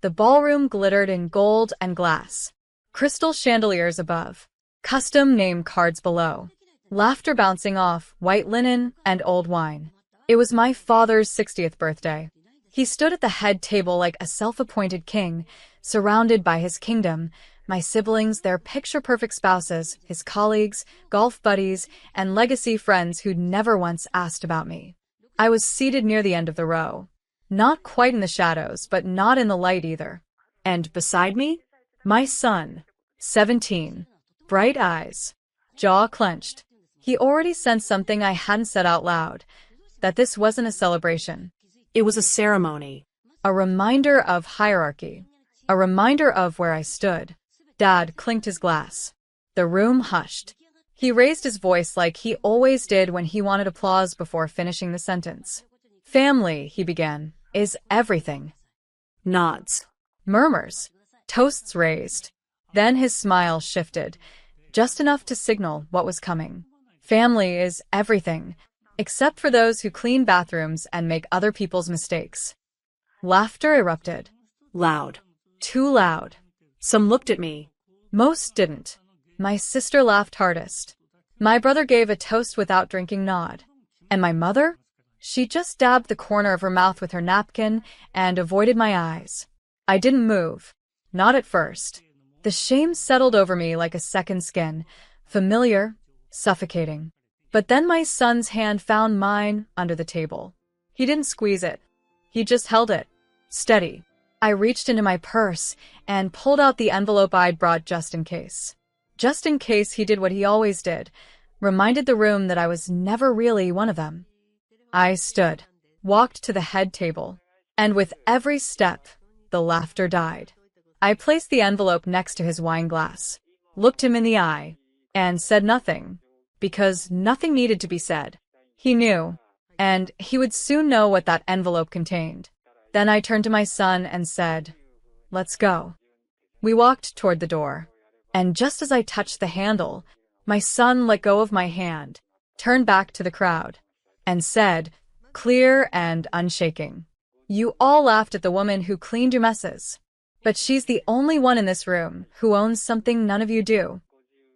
The ballroom glittered in gold and glass. Crystal chandeliers above. Custom name cards below. Laughter bouncing off white linen and old wine. It was my father's 60th birthday. He stood at the head table like a self-appointed king, surrounded by his kingdom, my siblings, their picture-perfect spouses, his colleagues, golf buddies, and legacy friends who'd never once asked about me. I was seated near the end of the row. Not quite in the shadows, but not in the light either. And beside me, my son, 17. Bright eyes. Jaw clenched. He already sensed something I hadn't said out loud, that this wasn't a celebration. It was a ceremony. A reminder of hierarchy. A reminder of where I stood. Dad clinked his glass. The room hushed. He raised his voice like he always did when he wanted applause before finishing the sentence. Family, he began, is everything. Nods. Murmurs. Toasts raised. Then his smile shifted, just enough to signal what was coming. Family is everything, except for those who clean bathrooms and make other people's mistakes. Laughter erupted. Loud. Too loud. Some looked at me. Most didn't. My sister laughed hardest. My brother gave a toast without drinking nod. And my mother? She just dabbed the corner of her mouth with her napkin and avoided my eyes. I didn't move. Not at first. The shame settled over me like a second skin, familiar, suffocating. But then my son's hand found mine under the table. He didn't squeeze it. He just held it. Steady. I reached into my purse and pulled out the envelope I'd brought just in case. Just in case he did what he always did, reminded the room that I was never really one of them. I stood, walked to the head table, and with every step, the laughter died. I placed the envelope next to his wine glass, looked him in the eye, and said nothing, because nothing needed to be said. He knew, and he would soon know what that envelope contained. Then I turned to my son and said, "Let's go." We walked toward the door, and just as I touched the handle, my son let go of my hand, turned back to the crowd, and said, clear and unshaking, "You all laughed at the woman who cleaned your messes, but she's the only one in this room who owns something none of you do."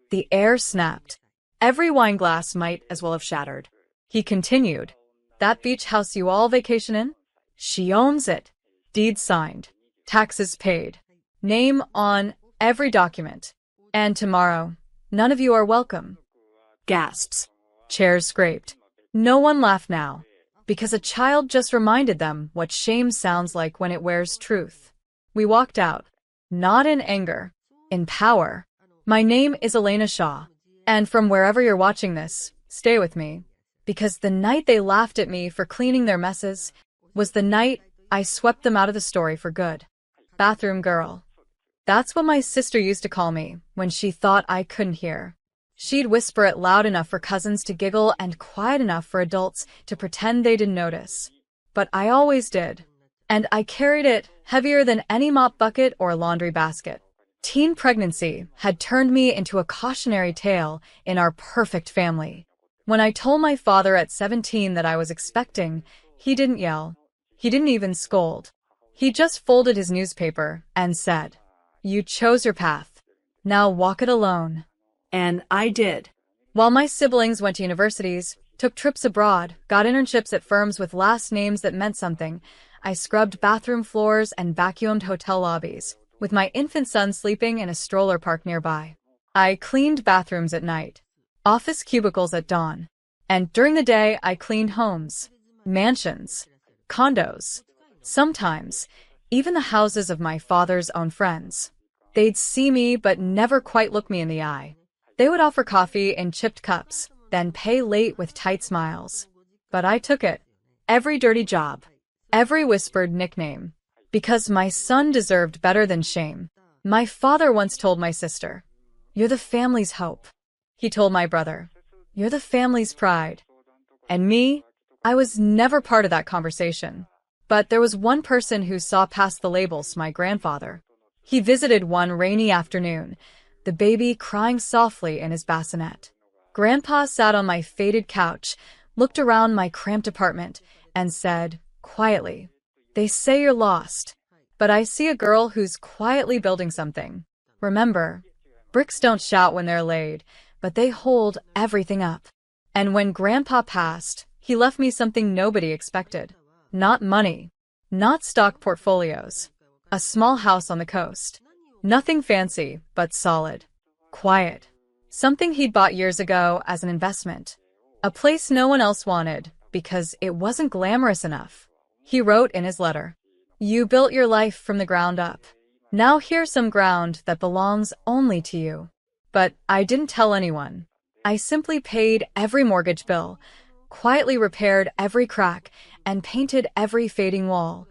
The air snapped. Every wine glass might as well have shattered. He continued, "That beach house you all vacation in? She owns it. Deed signed. Taxes paid. Name on every document. And tomorrow, none of you are welcome." Gasps. Chairs scraped. No one laughed now, because a child just reminded them what shame sounds like when it wears truth. We walked out, not in anger, in power. My name is Elena Shaw, and from wherever you're watching this, stay with me, because the night they laughed at me for cleaning their messes was the night I swept them out of the story for good. Bathroom girl. That's what my sister used to call me when she thought I couldn't hear. She'd whisper it loud enough for cousins to giggle and quiet enough for adults to pretend they didn't notice. But I always did. And I carried it heavier than any mop bucket or laundry basket. Teen pregnancy had turned me into a cautionary tale in our perfect family. When I told my father at 17 that I was expecting, he didn't yell. He didn't even scold. He just folded his newspaper and said, "You chose your path. Now walk it alone." And I did. While my siblings went to universities, took trips abroad, got internships at firms with last names that meant something, I scrubbed bathroom floors and vacuumed hotel lobbies, with my infant son sleeping in a stroller park nearby. I cleaned bathrooms at night, office cubicles at dawn, and during the day I cleaned homes, mansions, condos, sometimes even the houses of my father's own friends. They'd see me but never quite look me in the eye. They would offer coffee in chipped cups, then pay late with tight smiles. But I took it. Every dirty job. Every whispered nickname. Because my son deserved better than shame. My father once told my sister, "You're the family's hope." He told my brother, "You're the family's pride." And me, I was never part of that conversation. But there was one person who saw past the labels, my grandfather. He visited one rainy afternoon, the baby crying softly in his bassinet. Grandpa sat on my faded couch, looked around my cramped apartment, and said, quietly, "They say you're lost. but I see a girl who's quietly building something. Remember, bricks don't shout when they're laid, but they hold everything up. And when Grandpa passed, he left me something nobody expected. Not money. Not stock portfolios. A small house on the coast. Nothing fancy, but solid. Quiet. Something he'd bought years ago as an investment. A place no one else wanted, because it wasn't glamorous enough. He wrote in his letter, "You built your life from the ground up. Now here's some ground that belongs only to you." But I didn't tell anyone. I simply paid every mortgage bill, quietly repaired every crack, and painted every fading wall,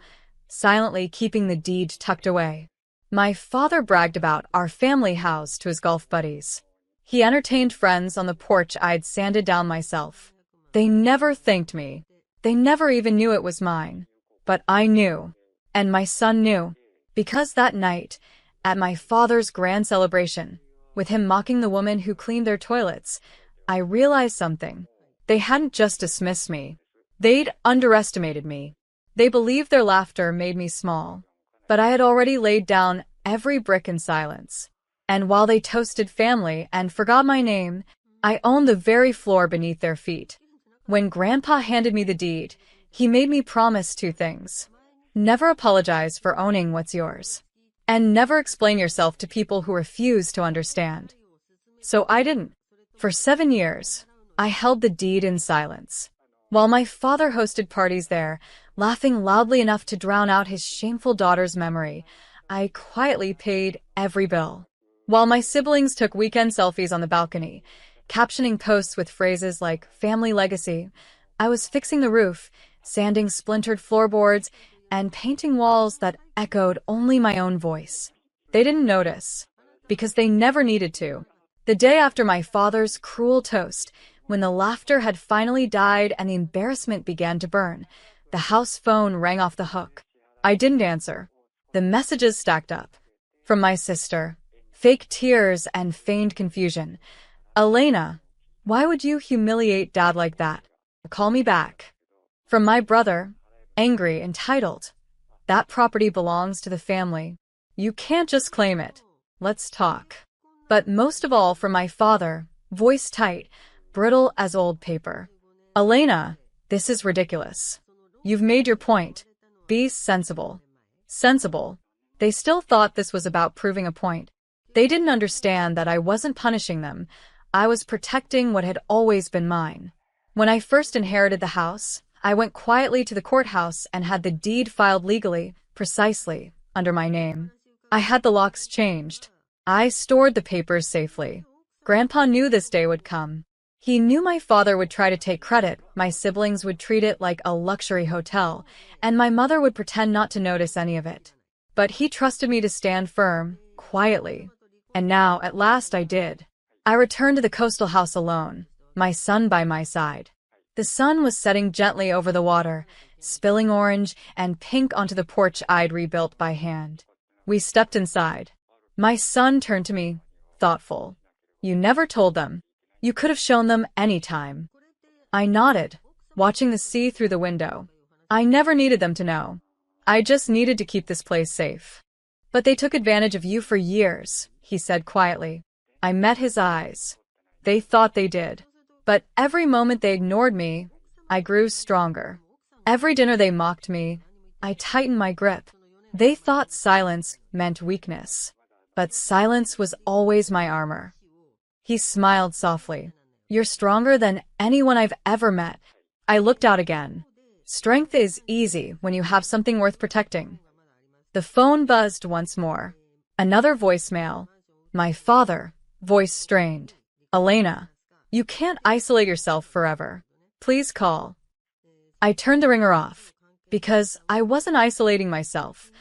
silently keeping the deed tucked away. My father bragged about our family house to his golf buddies. He entertained friends on the porch I'd sanded down myself. They never thanked me. They never even knew it was mine. But I knew. And my son knew. Because that night, at my father's grand celebration, with him mocking the woman who cleaned their toilets, I realized something. They hadn't just dismissed me. They'd underestimated me. They believed their laughter made me small. But I had already laid down every brick in silence. And while they toasted family and forgot my name, I owned the very floor beneath their feet. When Grandpa handed me the deed, he made me promise two things. Never apologize for owning what's yours. And never explain yourself to people who refuse to understand. So I didn't. For 7 years, I held the deed in silence. While my father hosted parties there, laughing loudly enough to drown out his shameful daughter's memory, I quietly paid every bill. While my siblings took weekend selfies on the balcony, captioning posts with phrases like family legacy, I was fixing the roof, sanding splintered floorboards, and painting walls that echoed only my own voice. They didn't notice, because they never needed to. The day after my father's cruel toast, when the laughter had finally died and the embarrassment began to burn, the house phone rang off the hook. I didn't answer. The messages stacked up. From my sister, fake tears and feigned confusion. "Elena, why would you humiliate Dad like that? Call me back." From my brother, angry, entitled. "That property belongs to the family. You can't just claim it. Let's talk." But most of all from my father, voice tight, brittle as old paper. "Elena, this is ridiculous. You've made your point. Be sensible." Sensible. They still thought this was about proving a point. They didn't understand that I wasn't punishing them. I was protecting what had always been mine. When I first inherited the house, I went quietly to the courthouse and had the deed filed legally, precisely, under my name. I had the locks changed. I stored the papers safely. Grandpa knew this day would come. He knew my father would try to take credit, my siblings would treat it like a luxury hotel, and my mother would pretend not to notice any of it. But he trusted me to stand firm, quietly. And now, at last, I did. I returned to the coastal house alone, my son by my side. The sun was setting gently over the water, spilling orange and pink onto the porch I'd rebuilt by hand. We stepped inside. My son turned to me, thoughtful. "You never told them. You could have shown them any time." I nodded, watching the sea through the window. "I never needed them to know. I just needed to keep this place safe." "But they took advantage of you for years," he said quietly. I met his eyes. They thought they did. But every moment they ignored me, I grew stronger. Every dinner they mocked me, I tightened my grip. They thought silence meant weakness. But silence was always my armor. He smiled softly. "You're stronger than anyone I've ever met." I looked out again. Strength is easy when you have something worth protecting. The phone buzzed once more. Another voicemail. My father, voice strained. "Elena, you can't isolate yourself forever. Please call." I turned the ringer off. Because I wasn't isolating myself.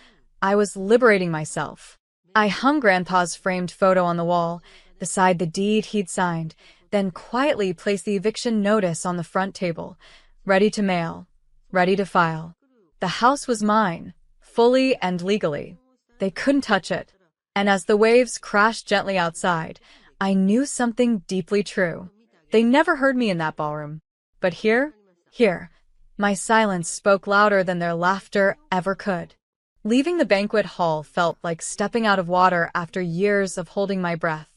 I was liberating myself. I hung Grandpa's framed photo on the wall, beside the deed he'd signed, then quietly placed the eviction notice on the front table, ready to mail, ready to file. The house was mine, fully and legally. They couldn't touch it. And as the waves crashed gently outside, I knew something deeply true. They never heard me in that ballroom. But here, my silence spoke louder than their laughter ever could. Leaving the banquet hall felt like stepping out of water after years of holding my breath.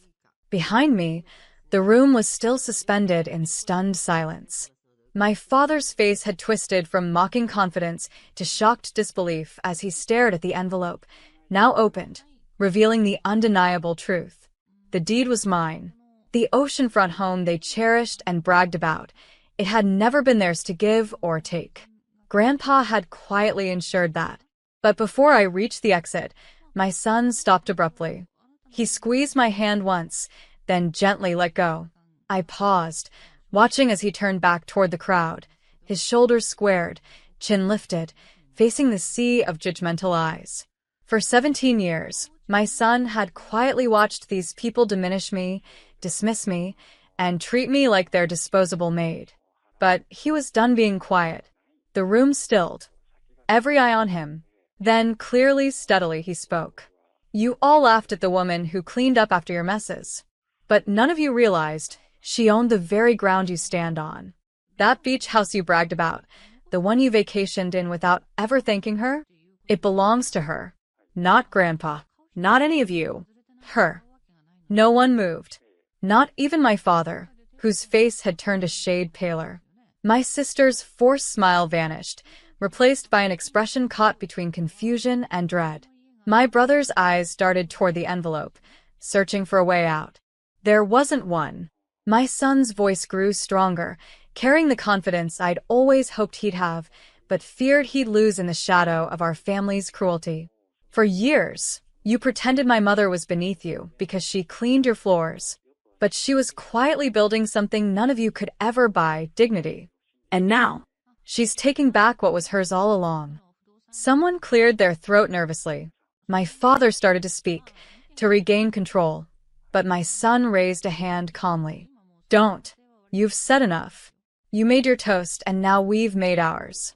Behind me, the room was still suspended in stunned silence. My father's face had twisted from mocking confidence to shocked disbelief as he stared at the envelope, now opened, revealing the undeniable truth. The deed was mine. The oceanfront home they cherished and bragged about. It had never been theirs to give or take. Grandpa had quietly ensured that. But before I reached the exit, my son stopped abruptly. He squeezed my hand once, then gently let go. I paused, watching as he turned back toward the crowd, his shoulders squared, chin lifted, facing the sea of judgmental eyes. For 17 years, my son had quietly watched these people diminish me, dismiss me, and treat me like their disposable maid. But he was done being quiet. The room stilled, every eye on him. Then, clearly, steadily, he spoke. You all laughed at the woman who cleaned up after your messes. But none of you realized she owned the very ground you stand on. That beach house you bragged about, the one you vacationed in without ever thanking her, it belongs to her. Not Grandpa. Not any of you. Her. No one moved. Not even my father, whose face had turned a shade paler. My sister's forced smile vanished, replaced by an expression caught between confusion and dread. My brother's eyes darted toward the envelope, searching for a way out. There wasn't one. My son's voice grew stronger, carrying the confidence I'd always hoped he'd have, but feared he'd lose in the shadow of our family's cruelty. For years, you pretended my mother was beneath you because she cleaned your floors. But she was quietly building something none of you could ever buy, dignity. And now, she's taking back what was hers all along. Someone cleared their throat nervously. My father started to speak, to regain control. But my son raised a hand calmly. Don't. You've said enough. You made your toast, and now we've made ours.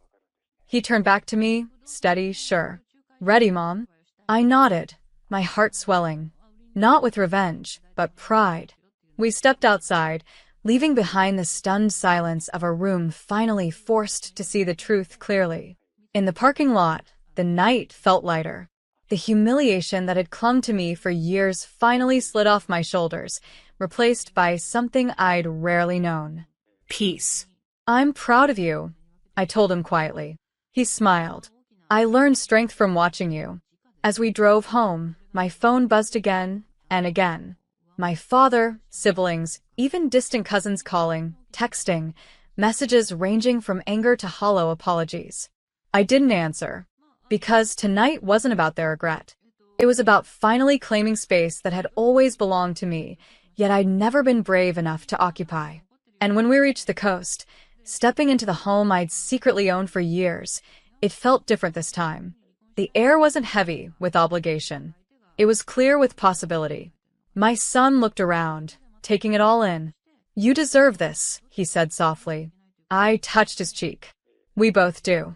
He turned back to me, steady, sure. Ready, Mom? I nodded, my heart swelling. Not with revenge, but pride. We stepped outside, leaving behind the stunned silence of a room finally forced to see the truth clearly. In the parking lot, the night felt lighter. The humiliation that had clung to me for years finally slid off my shoulders, replaced by something I'd rarely known. Peace. I'm proud of you, I told him quietly. He smiled. I learned strength from watching you. As we drove home, my phone buzzed again and again. My father, siblings, even distant cousins calling, texting, messages ranging from anger to hollow apologies. I didn't answer, because tonight wasn't about their regret. It was about finally claiming space that had always belonged to me, yet I'd never been brave enough to occupy. And when we reached the coast, stepping into the home I'd secretly owned for years, it felt different this time. The air wasn't heavy with obligation. It was clear with possibility. My son looked around, taking it all in. You deserve this, he said softly. I touched his cheek. We both do.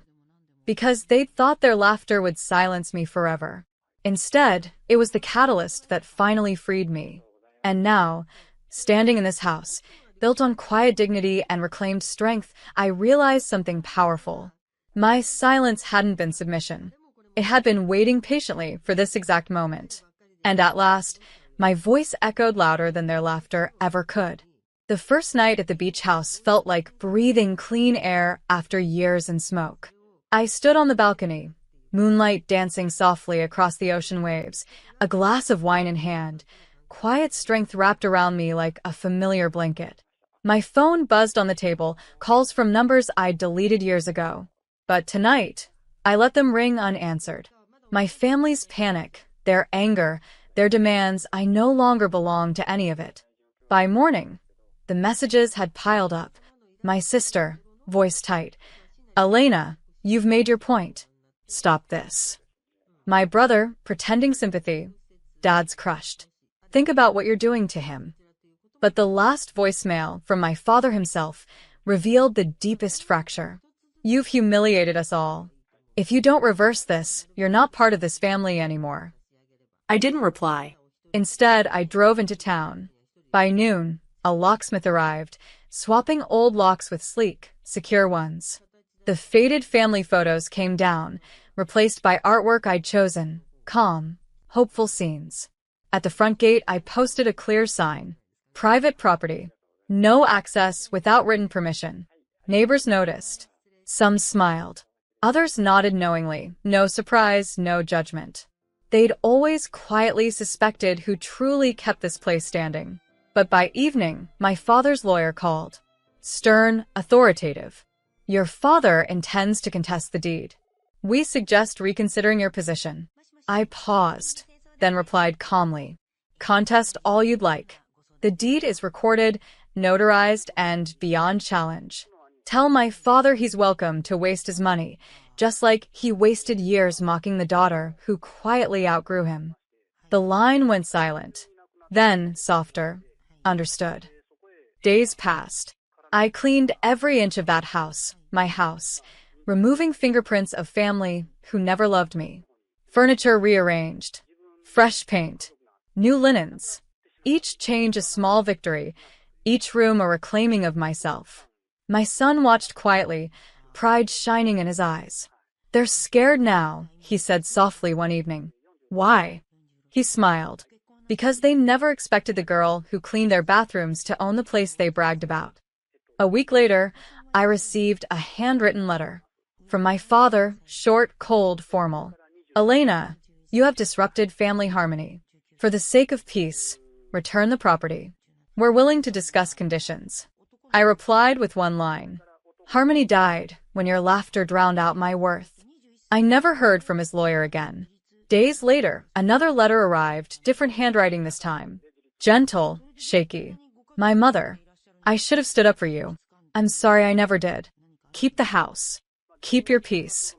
Because they'd thought their laughter would silence me forever. Instead, it was the catalyst that finally freed me. And now, standing in this house, built on quiet dignity and reclaimed strength, I realized something powerful. My silence hadn't been submission. It had been waiting patiently for this exact moment. And at last, my voice echoed louder than their laughter ever could. The first night at the beach house felt like breathing clean air after years in smoke. I stood on the balcony, moonlight dancing softly across the ocean waves, a glass of wine in hand, quiet strength wrapped around me like a familiar blanket. My phone buzzed on the table, calls from numbers I'd deleted years ago. But tonight, I let them ring unanswered. My family's panic, their anger, their demands, I no longer belonged to any of it. By morning, the messages had piled up. My sister, voice tight. Elena, you've made your point. Stop this. My brother, pretending sympathy. Dad's crushed. Think about what you're doing to him. But the last voicemail from my father himself revealed the deepest fracture. You've humiliated us all. If you don't reverse this, you're not part of this family anymore. I didn't reply. Instead, I drove into town. By noon, a locksmith arrived, swapping old locks with sleek, secure ones. The faded family photos came down, replaced by artwork I'd chosen, calm, hopeful scenes. At the front gate, I posted a clear sign. Private property. No access without written permission. Neighbors noticed. Some smiled. Others nodded knowingly. No surprise, no judgment. They'd always quietly suspected who truly kept this place standing. But by evening, my father's lawyer called. Stern, authoritative. Your father intends to contest the deed. We suggest reconsidering your position. I paused, then replied calmly. Contest all you'd like. The deed is recorded, notarized, and beyond challenge. Tell my father he's welcome to waste his money, just like he wasted years mocking the daughter who quietly outgrew him. The line went silent. Then, softer. Understood. Days passed. I cleaned every inch of that house, my house, removing fingerprints of family who never loved me. Furniture rearranged. Fresh paint. New linens. Each change a small victory, each room a reclaiming of myself. My son watched quietly, pride shining in his eyes. They're scared now, he said softly one evening. Why? He smiled. Because they never expected the girl who cleaned their bathrooms to own the place they bragged about. A week later, I received a handwritten letter. From my father, short, cold, formal. Elena, you have disrupted family harmony. For the sake of peace, return the property. We're willing to discuss conditions. I replied with one line. Harmony died when your laughter drowned out my worth. I never heard from his lawyer again. Days later, another letter arrived, different handwriting this time. Gentle, shaky. My mother. I should have stood up for you. I'm sorry I never did. Keep the house. Keep your peace.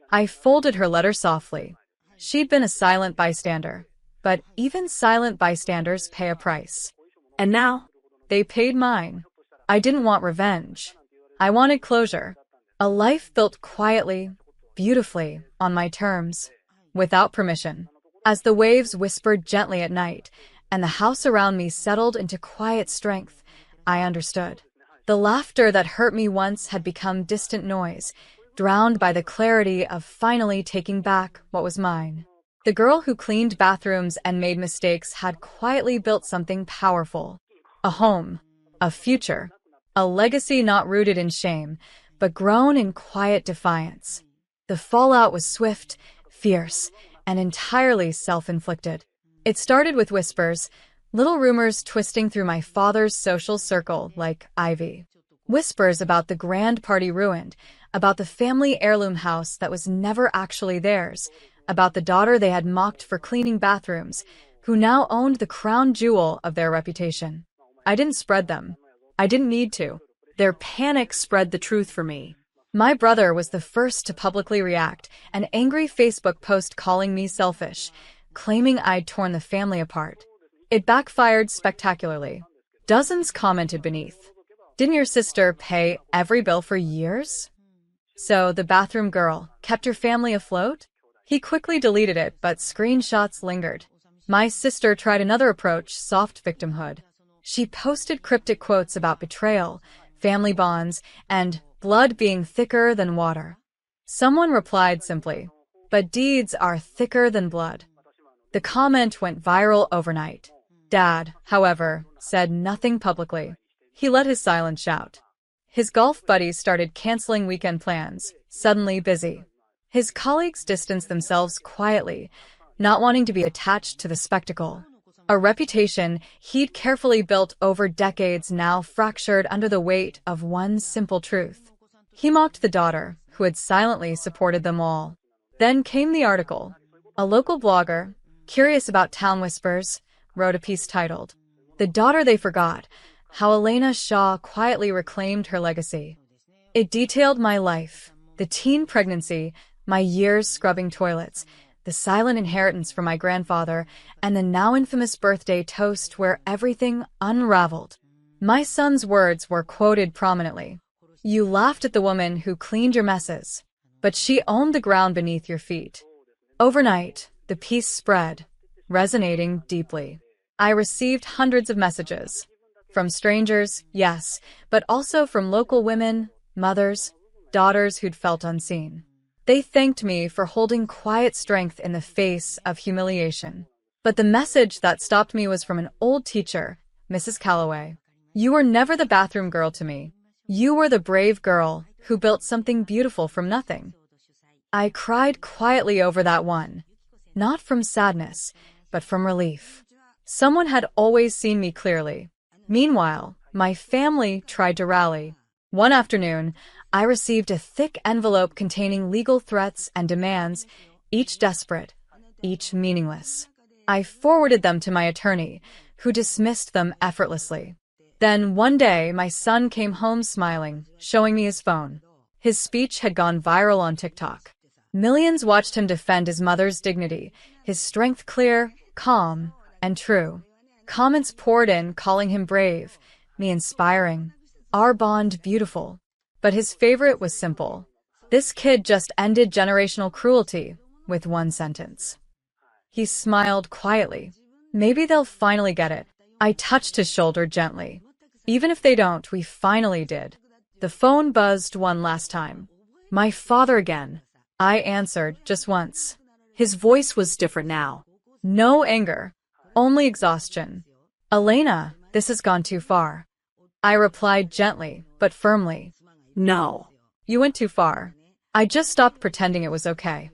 I folded her letter softly. She'd been a silent bystander. But even silent bystanders pay a price. And now? They paid mine. I didn't want revenge. I wanted closure. A life built quietly, beautifully, on my terms. Without permission. As the waves whispered gently at night, and the house around me settled into quiet strength, I understood. The laughter that hurt me once had become distant noise, drowned by the clarity of finally taking back what was mine. The girl who cleaned bathrooms and made mistakes had quietly built something powerful. A home, a future, a legacy not rooted in shame, but grown in quiet defiance. The fallout was swift, fierce, and entirely self-inflicted. It started with whispers, little rumors twisting through my father's social circle like ivy. Whispers about the grand party ruined, about the family heirloom house that was never actually theirs, about the daughter they had mocked for cleaning bathrooms, who now owned the crown jewel of their reputation. I didn't spread them. I didn't need to. Their panic spread the truth for me. My brother was the first to publicly react, an angry Facebook post calling me selfish, claiming I'd torn the family apart. It backfired spectacularly. Dozens commented beneath. Didn't your sister pay every bill for years? So the bathroom girl kept your family afloat? He quickly deleted it, but screenshots lingered. My sister tried another approach, soft victimhood. She posted cryptic quotes about betrayal, family bonds, and blood being thicker than water. Someone replied simply, but deeds are thicker than blood. The comment went viral overnight. Dad, however, said nothing publicly. He let his silence shout. His golf buddies started canceling weekend plans, suddenly busy. His colleagues distanced themselves quietly, not wanting to be attached to the spectacle. A reputation he'd carefully built over decades now fractured under the weight of one simple truth. He mocked the daughter, who had silently supported them all. Then came the article. A local blogger, curious about town whispers, wrote a piece titled, "The Daughter They Forgot, How Elena Shaw Quietly Reclaimed Her Legacy." It detailed my life, the teen pregnancy, my years scrubbing toilets, the silent inheritance from my grandfather, and the now infamous birthday toast where everything unraveled. My son's words were quoted prominently. You laughed at the woman who cleaned your messes, but she owned the ground beneath your feet. Overnight, the piece spread, resonating deeply. I received hundreds of messages. From strangers, yes, but also from local women, mothers, daughters who'd felt unseen. They thanked me for holding quiet strength in the face of humiliation. But the message that stopped me was from an old teacher, Mrs. Calloway. You were never the bathroom girl to me. You were the brave girl who built something beautiful from nothing. I cried quietly over that one, not from sadness, but from relief. Someone had always seen me clearly. Meanwhile, my family tried to rally. One afternoon, I received a thick envelope containing legal threats and demands, each desperate, each meaningless. I forwarded them to my attorney, who dismissed them effortlessly. Then one day, my son came home smiling, showing me his phone. His speech had gone viral on TikTok. Millions watched him defend his mother's dignity, his strength clear, calm, and true. Comments poured in, calling him brave, me inspiring, our bond beautiful. But his favorite was simple. This kid just ended generational cruelty, with one sentence. He smiled quietly. Maybe they'll finally get it. I touched his shoulder gently. Even if they don't, we finally did. The phone buzzed one last time. My father again. I answered just once. His voice was different now. No anger, only exhaustion. Elena, this has gone too far. I replied gently, but firmly. No. You went too far. I just stopped pretending it was okay.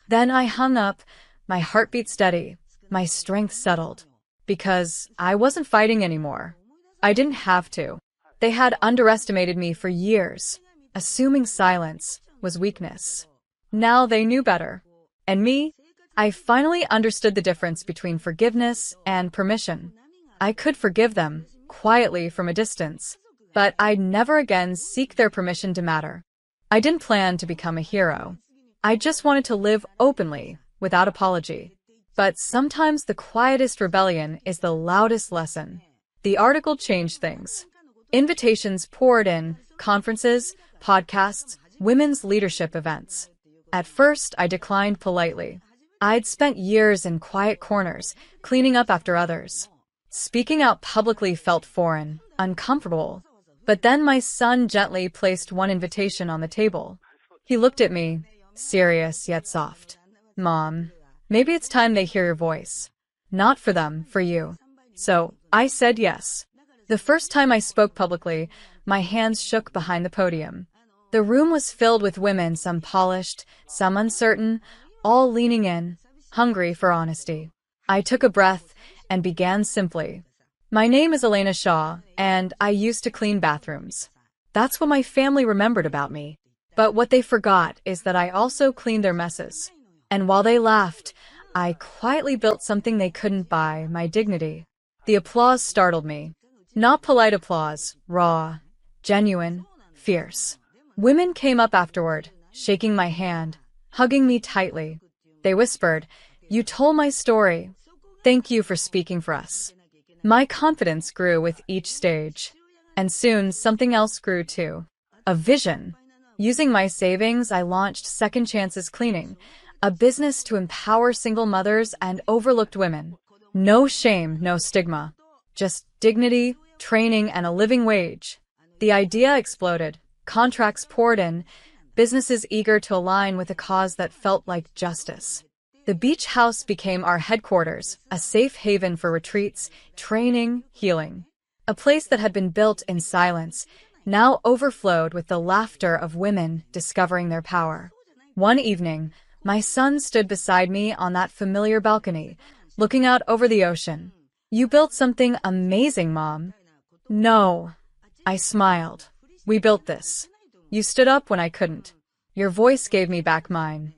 Then I hung up, my heartbeat steady, my strength settled. Because I wasn't fighting anymore. I didn't have to. They had underestimated me for years. Assuming silence was weakness. Now they knew better. And me? I finally understood the difference between forgiveness and permission. I could forgive them, quietly from a distance, but I'd never again seek their permission to matter. I didn't plan to become a hero. I just wanted to live openly, without apology. But sometimes the quietest rebellion is the loudest lesson. The article changed things. Invitations poured in, conferences, podcasts, women's leadership events. At first, I declined politely. I'd spent years in quiet corners, cleaning up after others. Speaking out publicly felt foreign, uncomfortable. But then my son gently placed one invitation on the table. He looked at me, serious yet soft. Mom, maybe it's time they hear your voice. Not for them, for you. So, I said yes. The first time I spoke publicly, my hands shook behind the podium. The room was filled with women, some polished, some uncertain, all leaning in, hungry for honesty. I took a breath and began simply. My name is Elena Shaw, and I used to clean bathrooms. That's what my family remembered about me. But what they forgot is that I also cleaned their messes. And while they laughed, I quietly built something they couldn't buy, my dignity. The applause startled me. Not polite applause, raw, genuine, fierce. Women came up afterward, shaking my hand, hugging me tightly. They whispered, "You told my story. Thank you for speaking for us." My confidence grew with each stage. And soon something else grew too. A vision. Using my savings, I launched Second Chances Cleaning, a business to empower single mothers and overlooked women. No shame, no stigma. Just dignity, training, and a living wage. The idea exploded. Contracts poured in, businesses eager to align with a cause that felt like justice. The beach house became our headquarters, a safe haven for retreats, training, healing. A place that had been built in silence, now overflowed with the laughter of women discovering their power. One evening, my son stood beside me on that familiar balcony, looking out over the ocean. "You built something amazing, Mom." "No." I smiled. "We built this. You stood up when I couldn't. Your voice gave me back mine."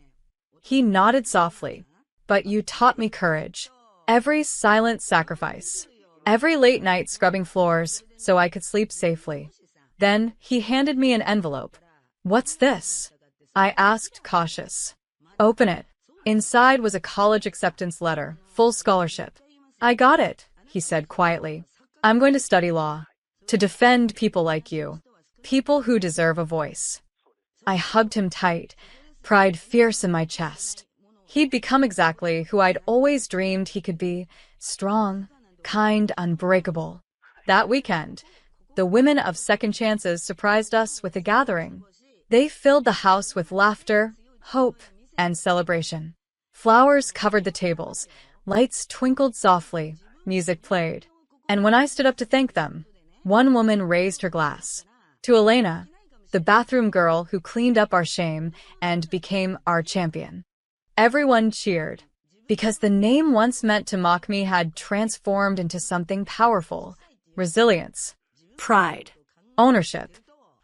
He nodded softly. "But you taught me courage. Every silent sacrifice. Every late night scrubbing floors so I could sleep safely." Then he handed me an envelope. "What's this?" I asked, cautious. "Open it." Inside was a college acceptance letter, full scholarship. "I got it," he said quietly. "I'm going to study law. To defend people like you. People who deserve a voice." I hugged him tight, pride fierce in my chest. He'd become exactly who I'd always dreamed he could be, strong, kind, unbreakable. That weekend, the women of Second Chances surprised us with a gathering. They filled the house with laughter, hope, and celebration. Flowers covered the tables, lights twinkled softly, music played. And when I stood up to thank them, one woman raised her glass. To Elena, the bathroom girl who cleaned up our shame and became our champion. Everyone cheered, because the name once meant to mock me had transformed into something powerful. Resilience. Pride. Ownership.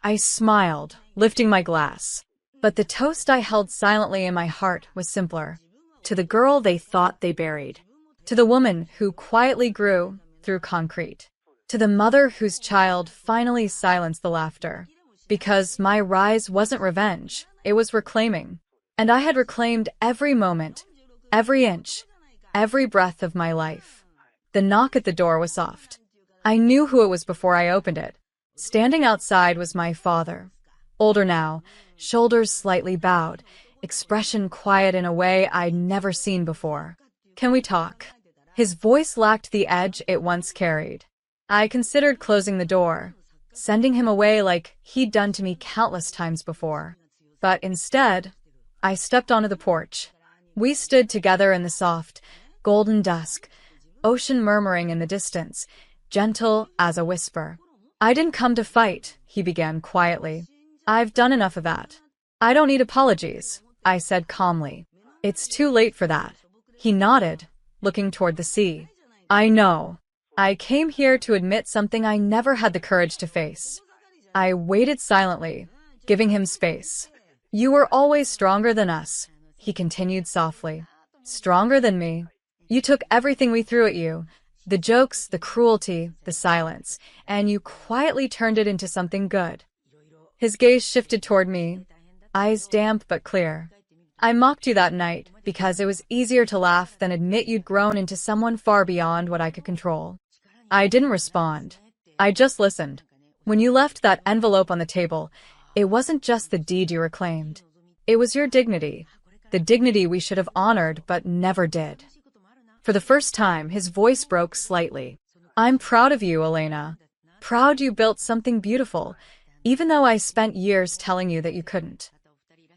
I smiled, lifting my glass. But the toast I held silently in my heart was simpler. To the girl they thought they buried. To the woman who quietly grew through concrete. To the mother whose child finally silenced the laughter. Because my rise wasn't revenge, it was reclaiming. And I had reclaimed every moment, every inch, every breath of my life. The knock at the door was soft. I knew who it was before I opened it. Standing outside was my father. Older now, shoulders slightly bowed, expression quiet in a way I'd never seen before. "Can we talk?" His voice lacked the edge it once carried. I considered closing the door, sending him away like he'd done to me countless times before. But instead, I stepped onto the porch. We stood together in the soft, golden dusk, ocean murmuring in the distance, gentle as a whisper. "I didn't come to fight," he began quietly. "I've done enough of that. I don't need apologies," I said calmly. "It's too late for that." He nodded, looking toward the sea. "I know. I came here to admit something I never had the courage to face." I waited silently, giving him space. "You were always stronger than us," he continued softly. "Stronger than me. You took everything we threw at you, the jokes, the cruelty, the silence, and you quietly turned it into something good." His gaze shifted toward me, eyes damp but clear. "I mocked you that night because it was easier to laugh than admit you'd grown into someone far beyond what I could control." I didn't respond. I just listened. "When you left that envelope on the table, it wasn't just the deed you reclaimed. It was your dignity, the dignity we should have honored but never did." For the first time, his voice broke slightly. "I'm proud of you, Elena. Proud you built something beautiful, even though I spent years telling you that you couldn't."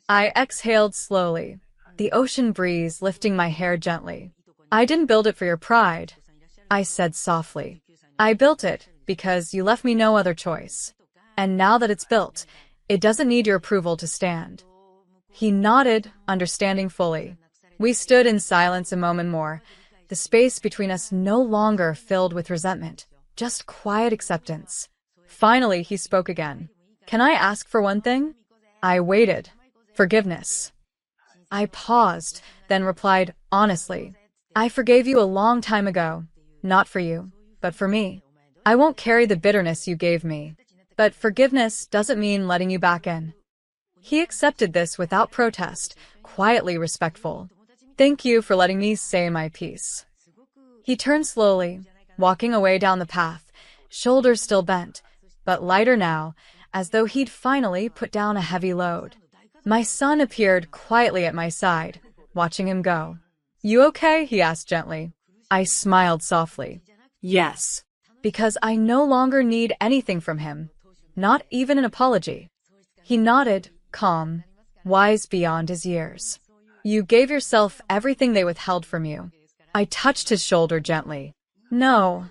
I exhaled slowly, the ocean breeze lifting my hair gently. "I didn't build it for your pride," I said softly. "I built it because you left me no other choice. And now that it's built, it doesn't need your approval to stand." He nodded, understanding fully. We stood in silence a moment more, the space between us no longer filled with resentment, just quiet acceptance. Finally, he spoke again. "Can I ask for one thing?" I waited. "Forgiveness." I paused, then replied honestly. "I forgave you a long time ago, not for you, but for me. I won't carry the bitterness you gave me. But forgiveness doesn't mean letting you back in." He accepted this without protest, quietly respectful. "Thank you for letting me say my piece." He turned slowly, walking away down the path, shoulders still bent, but lighter now, as though he'd finally put down a heavy load. My son appeared quietly at my side, watching him go. "You okay?" he asked gently. I smiled softly. Yes. Because I no longer need anything from him, not even an apology. He nodded, calm, wise beyond his years. "You gave yourself everything they withheld from you." I touched his shoulder gently. "No,"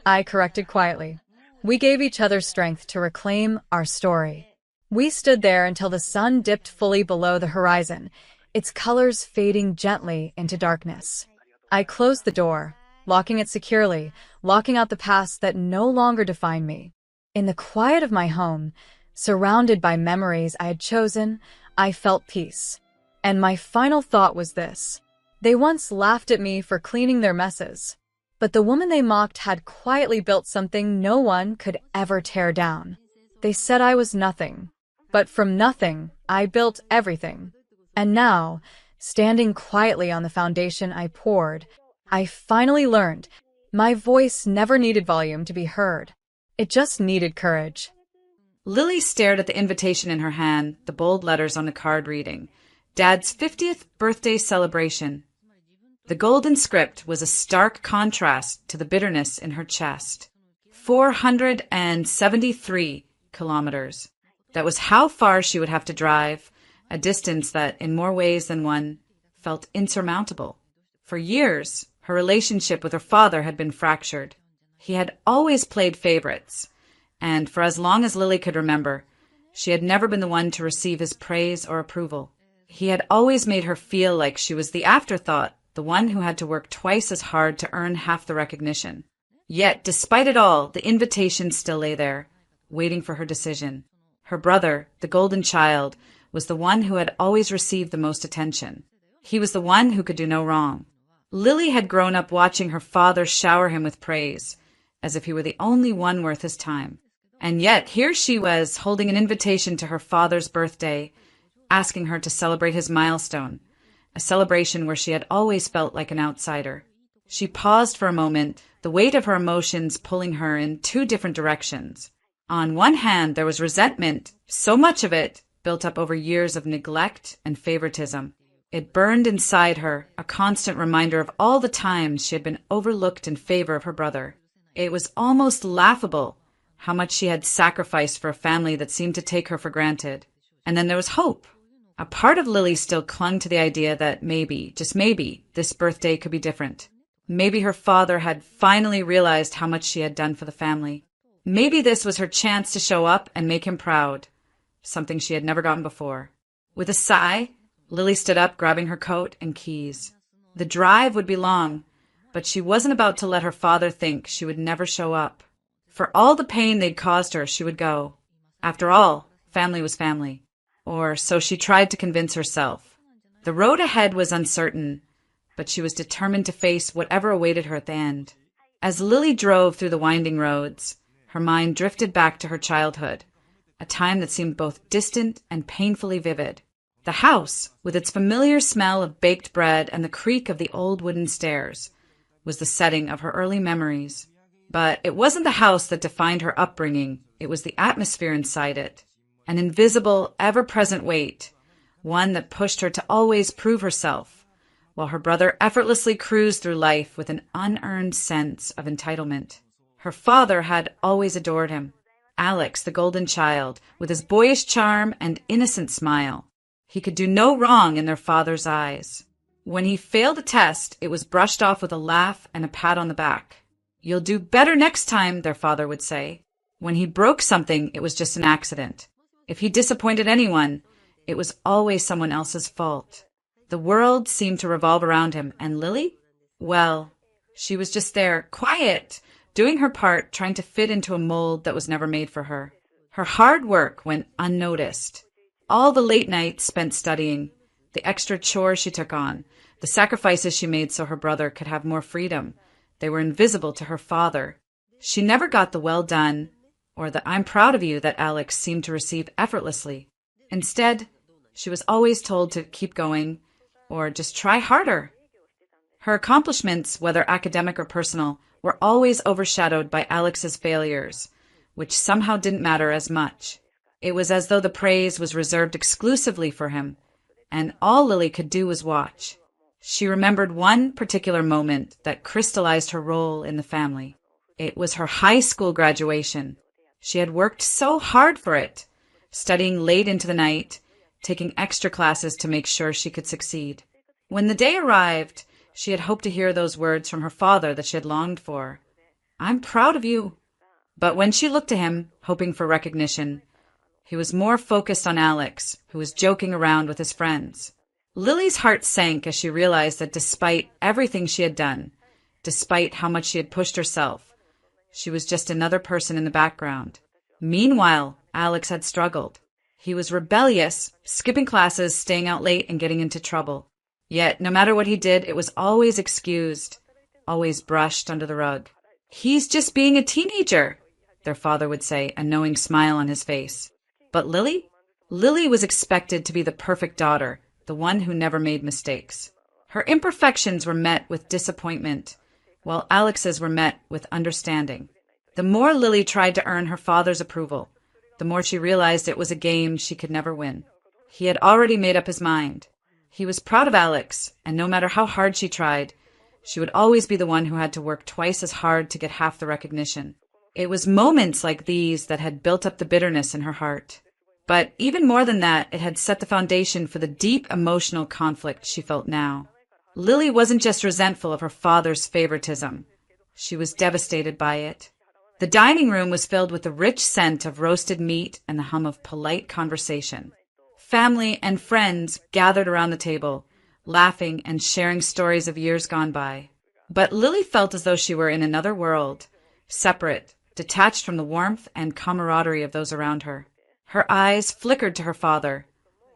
I corrected quietly. "We gave each other strength to reclaim our story." We stood there until the sun dipped fully below the horizon, its colors fading gently into darkness. I closed the door, locking it securely, locking out the past that no longer defined me. In the quiet of my home, surrounded by memories I had chosen, I felt peace. And my final thought was this. They once laughed at me for cleaning their messes, but the woman they mocked had quietly built something no one could ever tear down. They said I was nothing, but from nothing, I built everything. And now, standing quietly on the foundation I poured, I finally learned my voice never needed volume to be heard. It just needed courage. Lily stared at the invitation in her hand, the bold letters on a card reading, Dad's 50th birthday celebration. The golden script was a stark contrast to the bitterness in her chest. 473 kilometers. That was how far she would have to drive, a distance that, in more ways than one, felt insurmountable. For years, her relationship with her father had been fractured. He had always played favorites, and for as long as Lily could remember, she had never been the one to receive his praise or approval. He had always made her feel like she was the afterthought, the one who had to work twice as hard to earn half the recognition. Yet, despite it all, the invitation still lay there, waiting for her decision. Her brother, the golden child, was the one who had always received the most attention. He was the one who could do no wrong. Lily had grown up watching her father shower him with praise, as if he were the only one worth his time. And yet, here she was, holding an invitation to her father's birthday, asking her to celebrate his milestone, a celebration where she had always felt like an outsider. She paused for a moment, the weight of her emotions pulling her in two different directions. On one hand, there was resentment, so much of it built up over years of neglect and favoritism. It burned inside her, a constant reminder of all the times she had been overlooked in favor of her brother. It was almost laughable how much she had sacrificed for a family that seemed to take her for granted. And then there was hope. A part of Lily still clung to the idea that maybe, just maybe, this birthday could be different. Maybe her father had finally realized how much she had done for the family. Maybe this was her chance to show up and make him proud, something she had never gotten before. With a sigh, Lily stood up, grabbing her coat and keys. The drive would be long, but she wasn't about to let her father think she would never show up. For all the pain they'd caused her, she would go. After all, family was family. Or so she tried to convince herself. The road ahead was uncertain, but she was determined to face whatever awaited her at the end. As Lily drove through the winding roads, her mind drifted back to her childhood, a time that seemed both distant and painfully vivid. The house, with its familiar smell of baked bread and the creak of the old wooden stairs, was the setting of her early memories. But it wasn't the house that defined her upbringing, it was the atmosphere inside it. An invisible, ever-present weight, one that pushed her to always prove herself, while her brother effortlessly cruised through life with an unearned sense of entitlement. Her father had always adored him. Alex, the golden child, with his boyish charm and innocent smile. He could do no wrong in their father's eyes. When he failed a test, it was brushed off with a laugh and a pat on the back. "You'll do better next time," their father would say. When he broke something, it was just an accident. If he disappointed anyone, it was always someone else's fault. The world seemed to revolve around him, and Lily? Well, she was just there, quiet, doing her part, trying to fit into a mold that was never made for her. Her hard work went unnoticed. All the late nights spent studying, the extra chores she took on, the sacrifices she made so her brother could have more freedom, they were invisible to her father. She never got the well done, or the "I'm proud of you" that Alex seemed to receive effortlessly. Instead, she was always told to keep going, or just try harder. Her accomplishments, whether academic or personal, were always overshadowed by Alex's failures, which somehow didn't matter as much. It was as though the praise was reserved exclusively for him, and all Lily could do was watch. She remembered one particular moment that crystallized her role in the family. It was her high school graduation. She had worked so hard for it, studying late into the night, taking extra classes to make sure she could succeed. When the day arrived, she had hoped to hear those words from her father that she had longed for. "I'm proud of you." But when she looked to him, hoping for recognition, he was more focused on Alex, who was joking around with his friends. Lily's heart sank as she realized that despite everything she had done, despite how much she had pushed herself, she was just another person in the background. Meanwhile, Alex had struggled. He was rebellious, skipping classes, staying out late, and getting into trouble. Yet, no matter what he did, it was always excused, always brushed under the rug. "He's just being a teenager," their father would say, a knowing smile on his face. But Lily? Lily was expected to be the perfect daughter, the one who never made mistakes. Her imperfections were met with disappointment, while Alex's were met with understanding. The more Lily tried to earn her father's approval, the more she realized it was a game she could never win. He had already made up his mind. He was proud of Alex, and no matter how hard she tried, she would always be the one who had to work twice as hard to get half the recognition. It was moments like these that had built up the bitterness in her heart. But even more than that, it had set the foundation for the deep emotional conflict she felt now. Lily wasn't just resentful of her father's favoritism. She was devastated by it. The dining room was filled with the rich scent of roasted meat and the hum of polite conversation. Family and friends gathered around the table, laughing and sharing stories of years gone by. But Lily felt as though she were in another world, separate, detached from the warmth and camaraderie of those around her. Her eyes flickered to her father,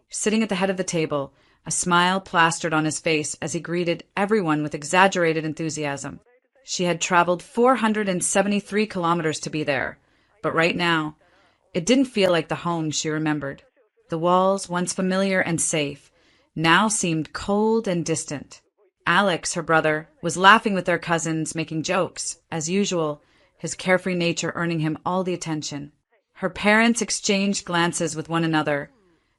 sitting at the head of the table, a smile plastered on his face as he greeted everyone with exaggerated enthusiasm. She had traveled 473 kilometers to be there, but right now, it didn't feel like the home she remembered. The walls, once familiar and safe, now seemed cold and distant. Alex, her brother, was laughing with their cousins, making jokes, as usual, his carefree nature earning him all the attention. Her parents exchanged glances with one another,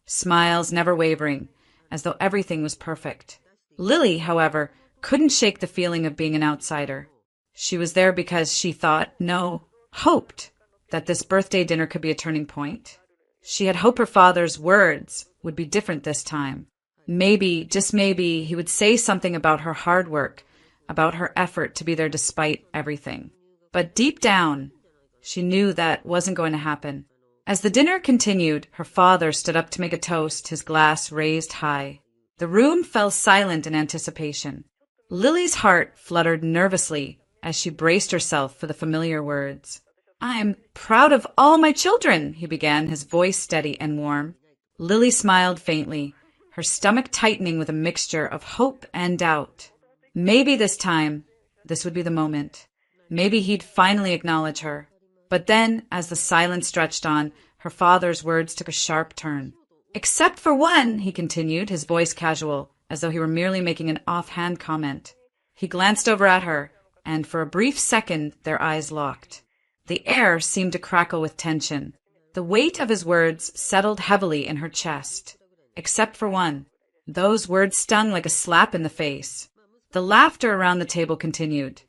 smiles never wavering, as though everything was perfect. Lily, however, couldn't shake the feeling of being an outsider. She was there because she thought, no, hoped, that this birthday dinner could be a turning point. She had hoped her father's words would be different this time. Maybe, just maybe, he would say something about her hard work, about her effort to be there despite everything. But deep down, she knew that wasn't going to happen. As the dinner continued, her father stood up to make a toast, his glass raised high. The room fell silent in anticipation. Lily's heart fluttered nervously as she braced herself for the familiar words. "I'm proud of all my children," he began, his voice steady and warm. Lily smiled faintly, her stomach tightening with a mixture of hope and doubt. Maybe this time, this would be the moment. Maybe he'd finally acknowledge her. But then, as the silence stretched on, her father's words took a sharp turn. "Except for one," he continued, his voice casual, as though he were merely making an offhand comment. He glanced over at her, and for a brief second their eyes locked. The air seemed to crackle with tension. The weight of his words settled heavily in her chest. Except for one. Those words stung like a slap in the face. The laughter around the table continued,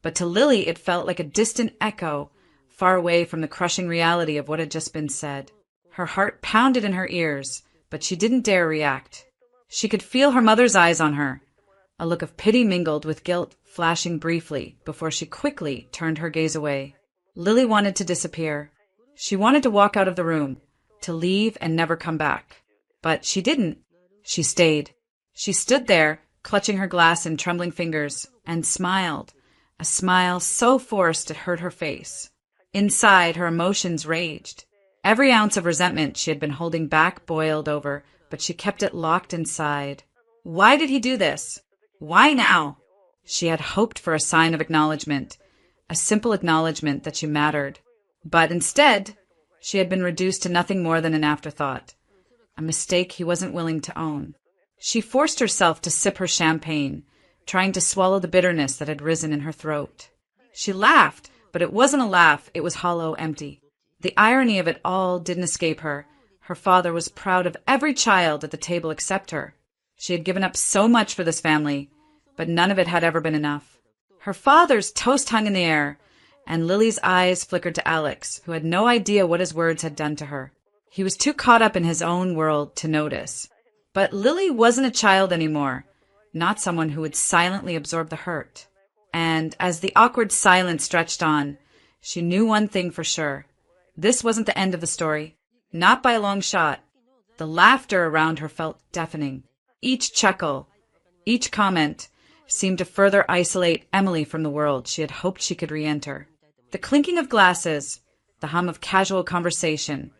but to Lily it felt like a distant echo, far away from the crushing reality of what had just been said. Her heart pounded in her ears, but she didn't dare react. She could feel her mother's eyes on her, a look of pity mingled with guilt flashing briefly before she quickly turned her gaze away. Lily wanted to disappear. She wanted to walk out of the room, to leave and never come back. But she didn't. She stayed. She stood there, clutching her glass in trembling fingers, and smiled, a smile so forced it hurt her face. Inside, her emotions raged. Every ounce of resentment she had been holding back boiled over, but she kept it locked inside. Why did he do this? Why now? She had hoped for a sign of acknowledgement, a simple acknowledgement that she mattered. But instead, she had been reduced to nothing more than an afterthought, a mistake he wasn't willing to own. She forced herself to sip her champagne, trying to swallow the bitterness that had risen in her throat. She laughed, but it wasn't a laugh, it was hollow, empty. The irony of it all didn't escape her. Her father was proud of every child at the table except her. She had given up so much for this family, but none of it had ever been enough. Her father's toast hung in the air, and Lily's eyes flickered to Alex, who had no idea what his words had done to her. He was too caught up in his own world to notice. But Lily wasn't a child anymore, not someone who would silently absorb the hurt. And as the awkward silence stretched on, she knew one thing for sure. This wasn't the end of the story. Not by a long shot. The laughter around her felt deafening. Each chuckle, each comment, seemed to further isolate Emily from the world she had hoped she could re-enter. The clinking of glasses, the hum of casual conversation,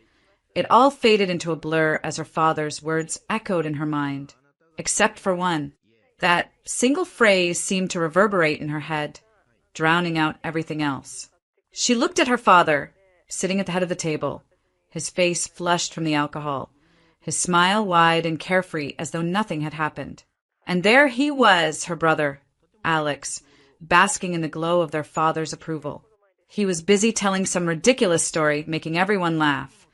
it all faded into a blur as her father's words echoed in her mind. Except for one. That single phrase seemed to reverberate in her head, drowning out everything else. She looked at her father, sitting at the head of the table, his face flushed from the alcohol, his smile wide and carefree as though nothing had happened. And there he was, her brother, Alex, basking in the glow of their father's approval. He was busy telling some ridiculous story, making everyone laugh,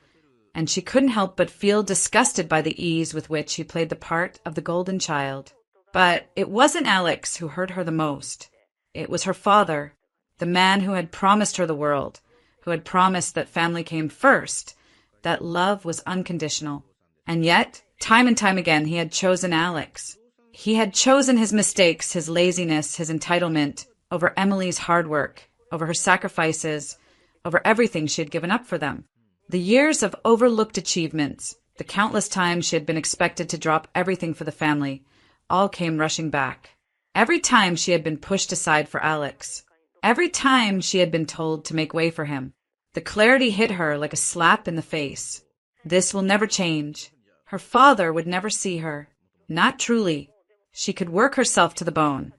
and she couldn't help but feel disgusted by the ease with which he played the part of the golden child. But it wasn't Alex who hurt her the most. It was her father, the man who had promised her the world, who had promised that family came first, that love was unconditional. And yet, time and time again, he had chosen Alex. He had chosen his mistakes, his laziness, his entitlement, over Emily's hard work, over her sacrifices, over everything she had given up for them. The years of overlooked achievements, the countless times she had been expected to drop everything for the family, all came rushing back. Every time she had been pushed aside for Alex. Every time she had been told to make way for him. The clarity hit her like a slap in the face. This will never change. Her father would never see her. Not truly. She could work herself to the bone,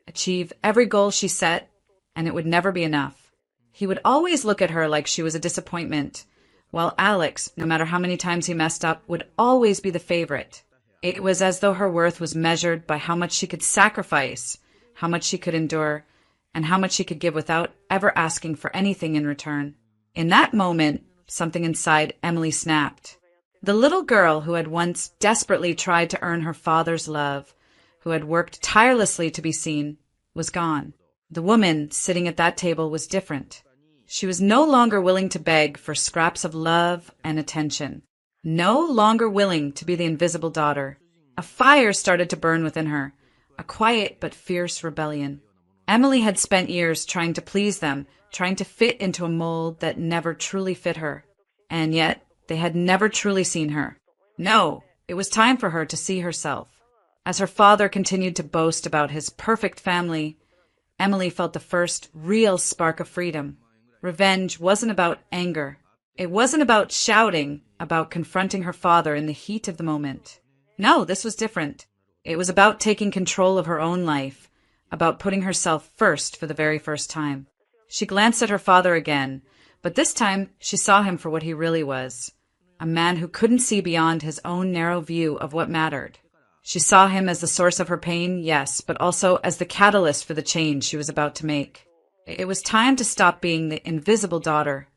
achieve every goal she set, and it would never be enough. He would always look at her like she was a disappointment, while Alex, no matter how many times he messed up, would always be the favorite. It was as though her worth was measured by how much she could sacrifice, how much she could endure, and how much she could give without ever asking for anything in return. In that moment, something inside Emily snapped. The little girl who had once desperately tried to earn her father's love, who had worked tirelessly to be seen, was gone. The woman sitting at that table was different. She was no longer willing to beg for scraps of love and attention. No longer willing to be the invisible daughter. A fire started to burn within her, a quiet but fierce rebellion. Emily had spent years trying to please them, trying to fit into a mold that never truly fit her. And yet, they had never truly seen her. No, it was time for her to see herself. As her father continued to boast about his perfect family, Emily felt the first real spark of freedom. Revenge wasn't about anger. It wasn't about shouting, about confronting her father in the heat of the moment. No, this was different. It was about taking control of her own life, about putting herself first for the very first time. She glanced at her father again, but this time she saw him for what he really was, a man who couldn't see beyond his own narrow view of what mattered. She saw him as the source of her pain, yes, but also as the catalyst for the change she was about to make. It was time to stop being the invisible daughter.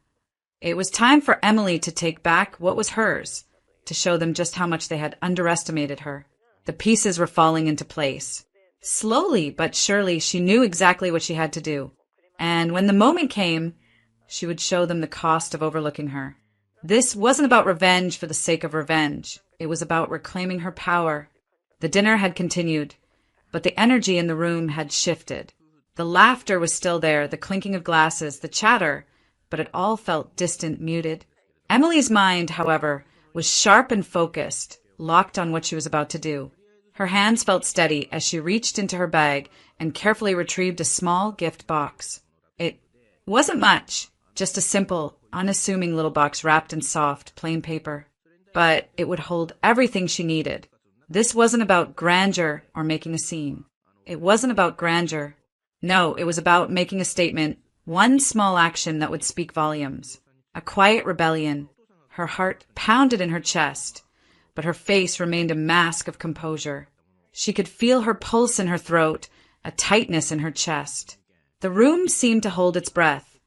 It was time for Emily to take back what was hers, to show them just how much they had underestimated her. The pieces were falling into place. Slowly but surely, she knew exactly what she had to do. And when the moment came, she would show them the cost of overlooking her. This wasn't about revenge for the sake of revenge. It was about reclaiming her power. The dinner had continued, but the energy in the room had shifted. The laughter was still there, the clinking of glasses, the chatter, but it all felt distant, muted. Emily's mind, however, was sharp and focused, locked on what she was about to do. Her hands felt steady as she reached into her bag and carefully retrieved a small gift box. It wasn't much, just a simple, unassuming little box wrapped in soft, plain paper. But it would hold everything she needed. This wasn't about grandeur or making a scene. It wasn't about grandeur. No, it was about making a statement, one small action that would speak volumes. A quiet rebellion. Her heart pounded in her chest, but her face remained a mask of composure. She could feel her pulse in her throat, a tightness in her chest. The room seemed to hold its breath,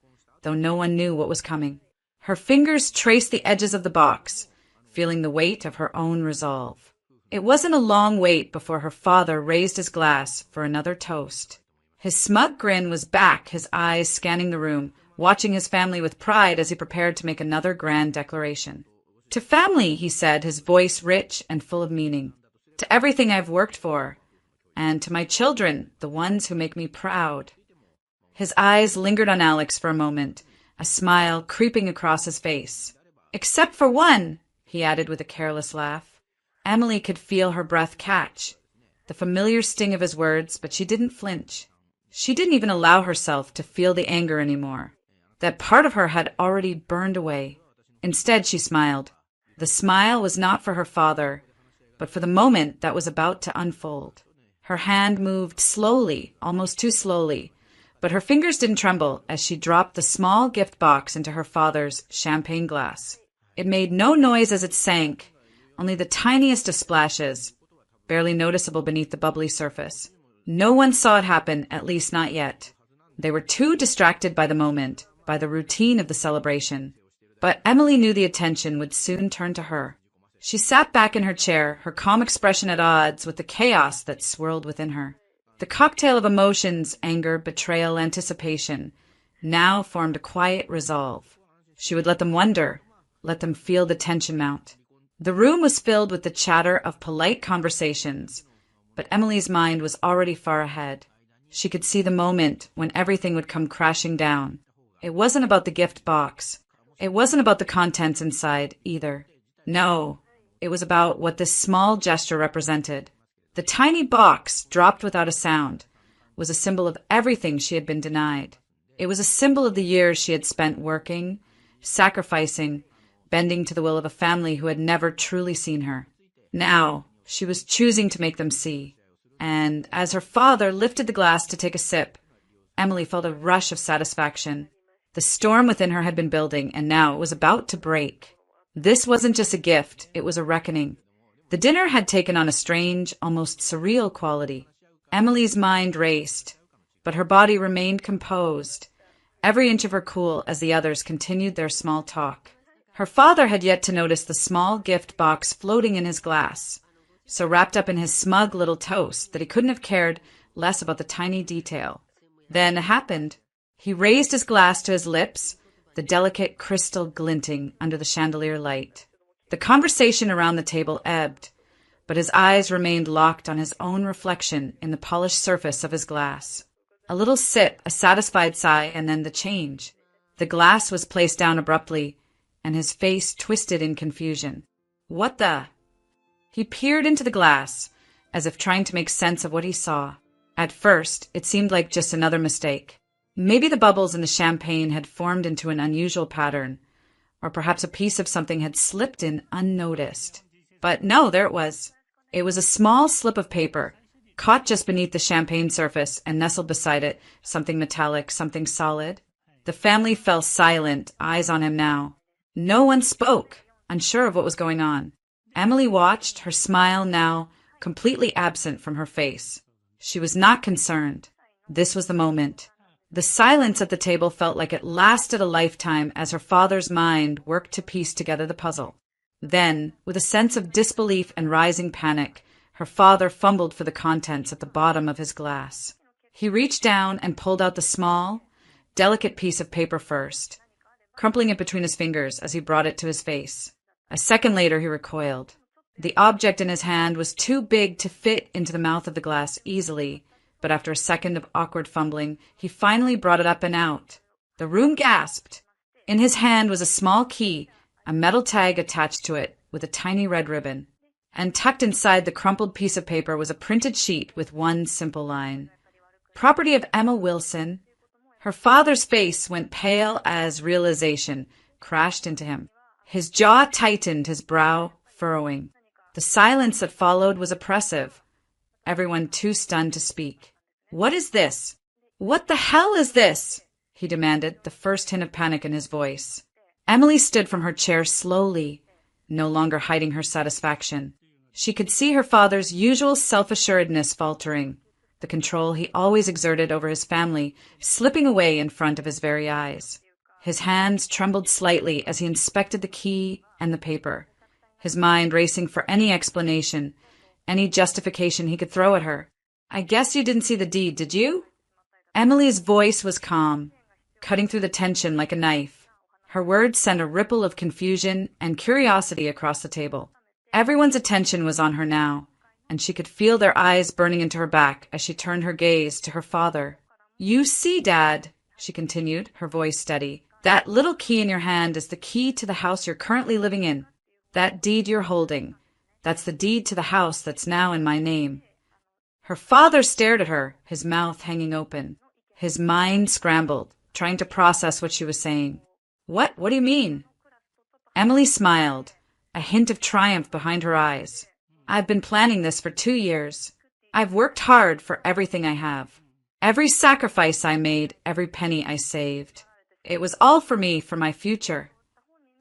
though no one knew what was coming. Her fingers traced the edges of the box, feeling the weight of her own resolve. It wasn't a long wait before her father raised his glass for another toast. His smug grin was back, his eyes scanning the room, watching his family with pride as he prepared to make another grand declaration. "To family," he said, his voice rich and full of meaning. "To everything I've worked for. And to my children, the ones who make me proud." His eyes lingered on Alex for a moment, a smile creeping across his face. "Except for one," he added with a careless laugh. Emily could feel her breath catch, the familiar sting of his words, but she didn't flinch. She didn't even allow herself to feel the anger anymore. That part of her had already burned away. Instead, she smiled. The smile was not for her father, but for the moment that was about to unfold. Her hand moved slowly, almost too slowly, but her fingers didn't tremble as she dropped the small gift box into her father's champagne glass. It made no noise as it sank, only the tiniest of splashes, barely noticeable beneath the bubbly surface. No one saw it happen, at least not yet. They were too distracted by the moment, by the routine of the celebration. But Emily knew the attention would soon turn to her. She sat back in her chair, her calm expression at odds with the chaos that swirled within her. The cocktail of emotions, anger, betrayal, anticipation, now formed a quiet resolve. She would let them wonder, let them feel the tension mount. The room was filled with the chatter of polite conversations, but Emily's mind was already far ahead. She could see the moment when everything would come crashing down. It wasn't about the gift box. It wasn't about the contents inside, either. No, it was about what this small gesture represented. The tiny box, dropped without a sound, was a symbol of everything she had been denied. It was a symbol of the years she had spent working, sacrificing, bending to the will of a family who had never truly seen her. Now, she was choosing to make them see. And as her father lifted the glass to take a sip, Emily felt a rush of satisfaction. The storm within her had been building, and now it was about to break. This wasn't just a gift, it was a reckoning. The dinner had taken on a strange, almost surreal quality. Emily's mind raced, but her body remained composed, every inch of her cool as the others continued their small talk. Her father had yet to notice the small gift box floating in his glass, so wrapped up in his smug little toast that he couldn't have cared less about the tiny detail. Then it happened. He raised his glass to his lips, the delicate crystal glinting under the chandelier light. The conversation around the table ebbed, but his eyes remained locked on his own reflection in the polished surface of his glass. A little sip, a satisfied sigh, and then the change. The glass was placed down abruptly, and his face twisted in confusion. What the? He peered into the glass, as if trying to make sense of what he saw. At first, it seemed like just another mistake. Maybe the bubbles in the champagne had formed into an unusual pattern, or perhaps a piece of something had slipped in unnoticed. But no, there it was. It was a small slip of paper, caught just beneath the champagne surface and nestled beside it, something metallic, something solid. The family fell silent, eyes on him now. No one spoke, unsure of what was going on. Emily watched, her smile now completely absent from her face. She was not concerned. This was the moment. The silence at the table felt like it lasted a lifetime as her father's mind worked to piece together the puzzle. Then, with a sense of disbelief and rising panic, her father fumbled for the contents at the bottom of his glass. He reached down and pulled out the small, delicate piece of paper first, crumpling it between his fingers as he brought it to his face. A second later, he recoiled. The object in his hand was too big to fit into the mouth of the glass easily, but after a second of awkward fumbling, he finally brought it up and out. The room gasped. In his hand was a small key, a metal tag attached to it with a tiny red ribbon, and tucked inside the crumpled piece of paper was a printed sheet with one simple line. Property of Emma Wilson. Her father's face went pale as realization crashed into him. His jaw tightened, his brow furrowing. The silence that followed was oppressive, everyone too stunned to speak. "What is this? What the hell is this?" he demanded, the first hint of panic in his voice. Emily stood from her chair slowly, no longer hiding her satisfaction. She could see her father's usual self-assuredness faltering, the control he always exerted over his family slipping away in front of his very eyes. His hands trembled slightly as he inspected the key and the paper, his mind racing for any explanation, any justification he could throw at her. "I guess you didn't see the deed, did you?" Emily's voice was calm, cutting through the tension like a knife. Her words sent a ripple of confusion and curiosity across the table. Everyone's attention was on her now, and she could feel their eyes burning into her back as she turned her gaze to her father. "You see, Dad," she continued, her voice steady, "that little key in your hand is the key to the house you're currently living in. That deed you're holding, that's the deed to the house that's now in my name." Her father stared at her, his mouth hanging open. His mind scrambled, trying to process what she was saying. What do you mean?" Emily smiled, a hint of triumph behind her eyes. "I've been planning this for 2 years. I've worked hard for everything I have. Every sacrifice I made, every penny I saved. It was all for me, for my future."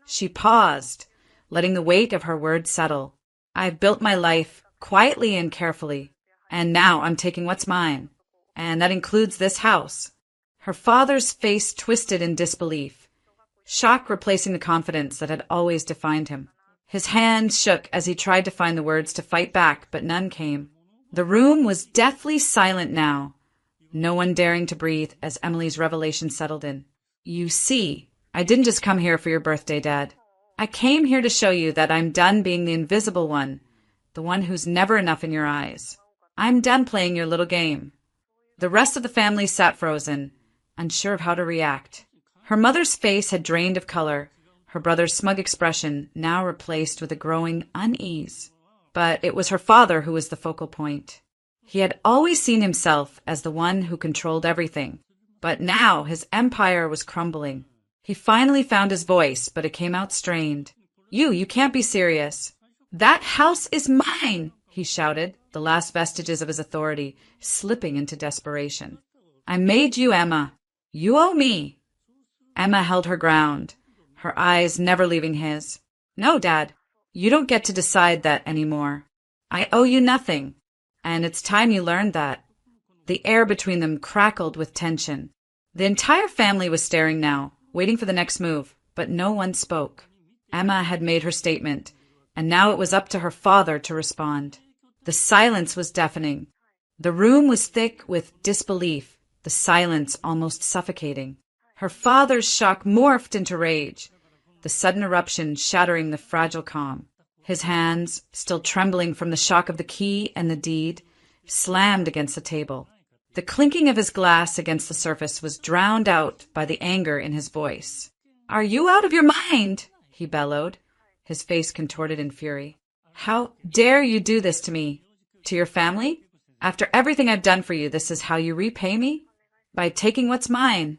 She paused, letting the weight of her words settle. "I've built my life quietly and carefully, and now I'm taking what's mine. And that includes this house." Her father's face twisted in disbelief, shock replacing the confidence that had always defined him. His hands shook as he tried to find the words to fight back, but none came. The room was deathly silent now, no one daring to breathe as Emily's revelation settled in. "You see, I didn't just come here for your birthday, Dad. I came here to show you that I'm done being the invisible one, the one who's never enough in your eyes. I'm done playing your little game. The rest of the family sat frozen, unsure of how to react. Her mother's face had drained of color, her brother's smug expression now replaced with a growing unease. But it was her father who was the focal point. He had always seen himself as the one who controlled everything, but now his empire was crumbling. He finally found his voice, but it came out strained. You can't be serious. That house is mine, he shouted, the last vestiges of his authority slipping into desperation. I made you, Emma. You owe me. Emma held her ground, her eyes never leaving his. No, Dad, you don't get to decide that anymore. I owe you nothing, and it's time you learned that. The air between them crackled with tension. The entire family was staring now, waiting for the next move, but no one spoke. Emma had made her statement, and now it was up to her father to respond. The silence was deafening. The room was thick with disbelief, the silence almost suffocating. Her father's shock morphed into rage, the sudden eruption shattering the fragile calm. His hands, still trembling from the shock of the key and the deed, slammed against the table. The clinking of his glass against the surface was drowned out by the anger in his voice. Are you out of your mind? He bellowed, his face contorted in fury. How dare you do this to me? To your family? After everything I've done for you, this is how you repay me? By taking what's mine.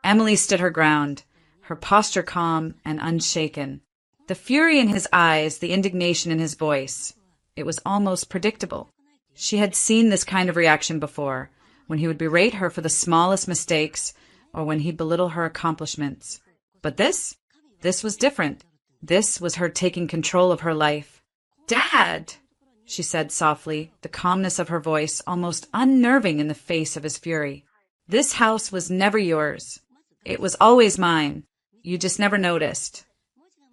Emily stood her ground, her posture calm and unshaken. The fury in his eyes, the indignation in his voice. It was almost predictable. She had seen this kind of reaction before, when he would berate her for the smallest mistakes or when he'd belittle her accomplishments. But this was different. This was her taking control of her life. Dad, she said softly, the calmness of her voice almost unnerving in the face of his fury. This house was never yours. It was always mine. You just never noticed.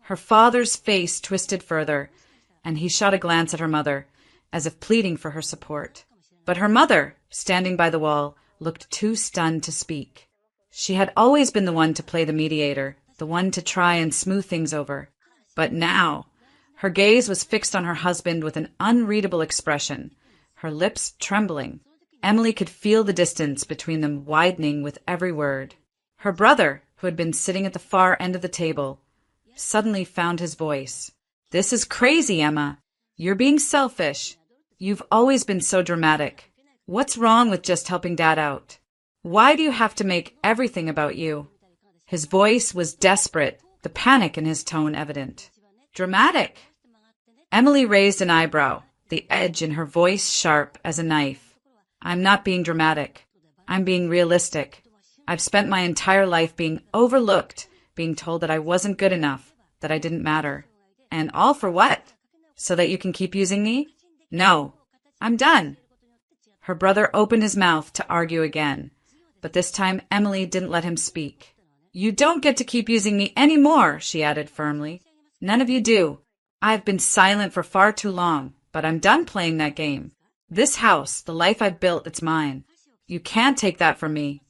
Her father's face twisted further, and he shot a glance at her mother, as if pleading for her support. But her mother, standing by the wall, looked too stunned to speak. She had always been the one to play the mediator, the one to try and smooth things over. But now, her gaze was fixed on her husband with an unreadable expression, her lips trembling. Emily could feel the distance between them widening with every word. Her brother, who had been sitting at the far end of the table, suddenly found his voice. This is crazy, Emma. You're being selfish. You've always been so dramatic. What's wrong with just helping Dad out? Why do you have to make everything about you? His voice was desperate, the panic in his tone evident. Dramatic? Emily raised an eyebrow, the edge in her voice sharp as a knife. I'm not being dramatic. I'm being realistic. I've spent my entire life being overlooked, being told that I wasn't good enough, that I didn't matter. And all for what? So that you can keep using me? No, I'm done. Her brother opened his mouth to argue again, but this time Emily didn't let him speak. You don't get to keep using me anymore, she added firmly. None of you do. I've been silent for far too long, but I'm done playing that game. This house, the life I've built, it's mine. You can't take that from me.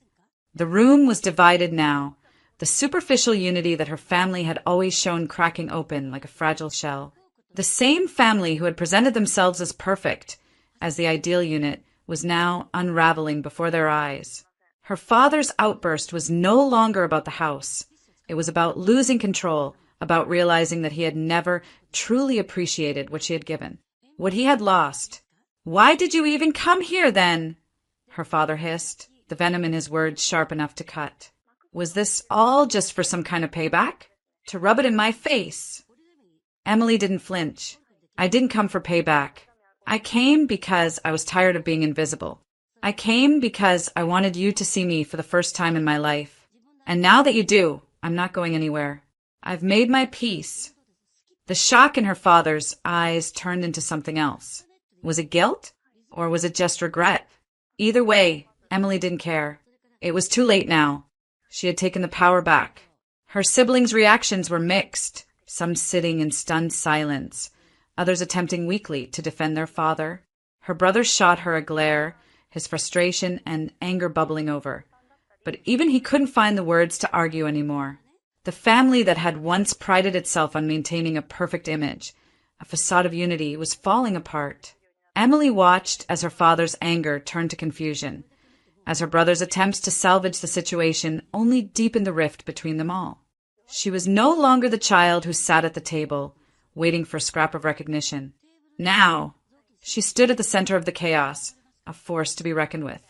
The room was divided now, the superficial unity that her family had always shown cracking open like a fragile shell. The same family who had presented themselves as perfect, as the ideal unit, was now unraveling before their eyes. Her father's outburst was no longer about the house. It was about losing control, about realizing that he had never truly appreciated what she had given, what he had lost. Why did you even come here, then? Her father hissed, the venom in his words sharp enough to cut. Was this all just for some kind of payback? To rub it in my face? Emily didn't flinch. I didn't come for payback. I came because I was tired of being invisible. I came because I wanted you to see me for the first time in my life. And now that you do, I'm not going anywhere. I've made my peace. The shock in her father's eyes turned into something else. Was it guilt? Or was it just regret? Either way, Emily didn't care. It was too late now. She had taken the power back. Her siblings' reactions were mixed, some sitting in stunned silence, others attempting weakly to defend their father. Her brother shot her a glare, his frustration and anger bubbling over. But even he couldn't find the words to argue anymore. The family that had once prided itself on maintaining a perfect image, a facade of unity, was falling apart. Emily watched as her father's anger turned to confusion, as her brother's attempts to salvage the situation only deepened the rift between them all. She was no longer the child who sat at the table, waiting for a scrap of recognition. Now, she stood at the center of the chaos, a force to be reckoned with.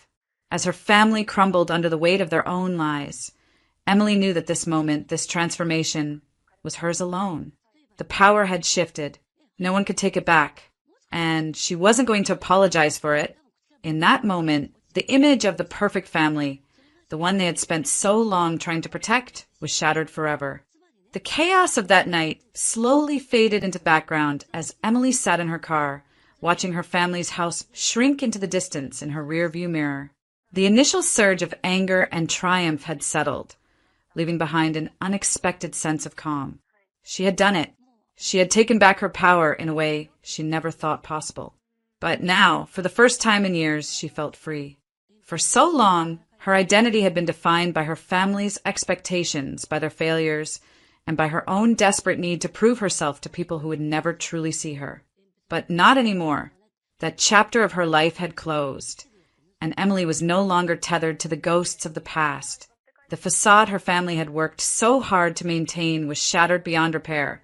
As her family crumbled under the weight of their own lies, Emily knew that this moment, this transformation, was hers alone. The power had shifted. No one could take it back. And she wasn't going to apologize for it. In that moment, the image of the perfect family, the one they had spent so long trying to protect, was shattered forever. The chaos of that night slowly faded into background as Emily sat in her car, watching her family's house shrink into the distance in her rearview mirror. The initial surge of anger and triumph had settled, leaving behind an unexpected sense of calm. She had done it. She had taken back her power in a way she never thought possible. But now, for the first time in years, she felt free. For so long, her identity had been defined by her family's expectations, by their failures, and by her own desperate need to prove herself to people who would never truly see her. But not anymore. That chapter of her life had closed, and Emily was no longer tethered to the ghosts of the past. The facade her family had worked so hard to maintain was shattered beyond repair,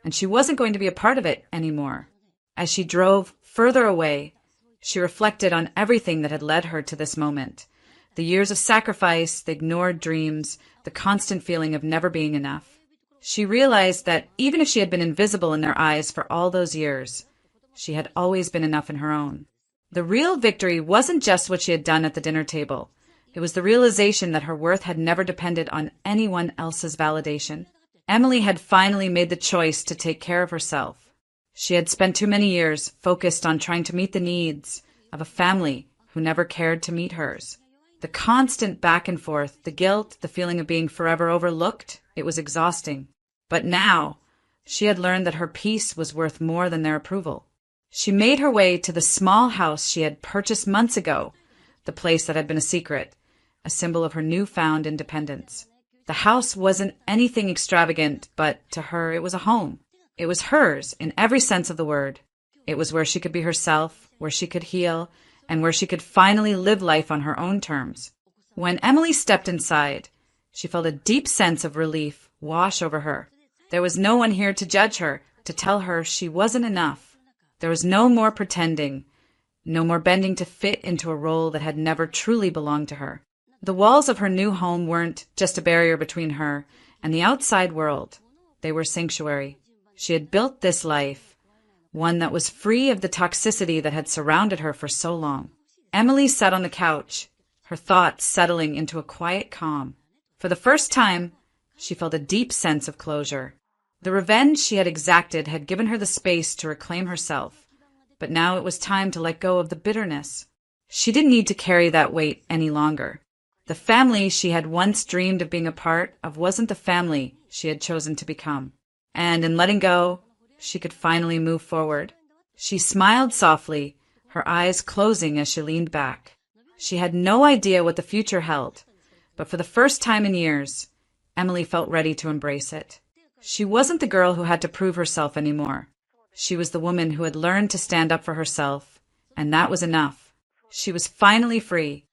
and she wasn't going to be a part of it anymore. As she drove further away, she reflected on everything that had led her to this moment. The years of sacrifice, the ignored dreams, the constant feeling of never being enough. She realized that even if she had been invisible in their eyes for all those years, she had always been enough in her own. The real victory wasn't just what she had done at the dinner table. It was the realization that her worth had never depended on anyone else's validation. Emily had finally made the choice to take care of herself. She had spent too many years focused on trying to meet the needs of a family who never cared to meet hers. The constant back and forth, the guilt, the feeling of being forever overlooked, it was exhausting. But now, she had learned that her peace was worth more than their approval. She made her way to the small house she had purchased months ago, the place that had been a secret, a symbol of her newfound independence. The house wasn't anything extravagant, but to her it was a home. It was hers in every sense of the word. It was where she could be herself, where she could heal, and where she could finally live life on her own terms. When Emily stepped inside, she felt a deep sense of relief wash over her. There was no one here to judge her, to tell her she wasn't enough. There was no more pretending, no more bending to fit into a role that had never truly belonged to her. The walls of her new home weren't just a barrier between her and the outside world. They were sanctuary. She had built this life, one that was free of the toxicity that had surrounded her for so long. Emily sat on the couch, her thoughts settling into a quiet calm. For the first time, she felt a deep sense of closure. The revenge she had exacted had given her the space to reclaim herself, but now it was time to let go of the bitterness. She didn't need to carry that weight any longer. The family she had once dreamed of being a part of wasn't the family she had chosen to become. And in letting go, she could finally move forward. She smiled softly, her eyes closing as she leaned back. She had no idea what the future held, but for the first time in years, Emily felt ready to embrace it. She wasn't the girl who had to prove herself anymore. She was the woman who had learned to stand up for herself, and that was enough. She was finally free,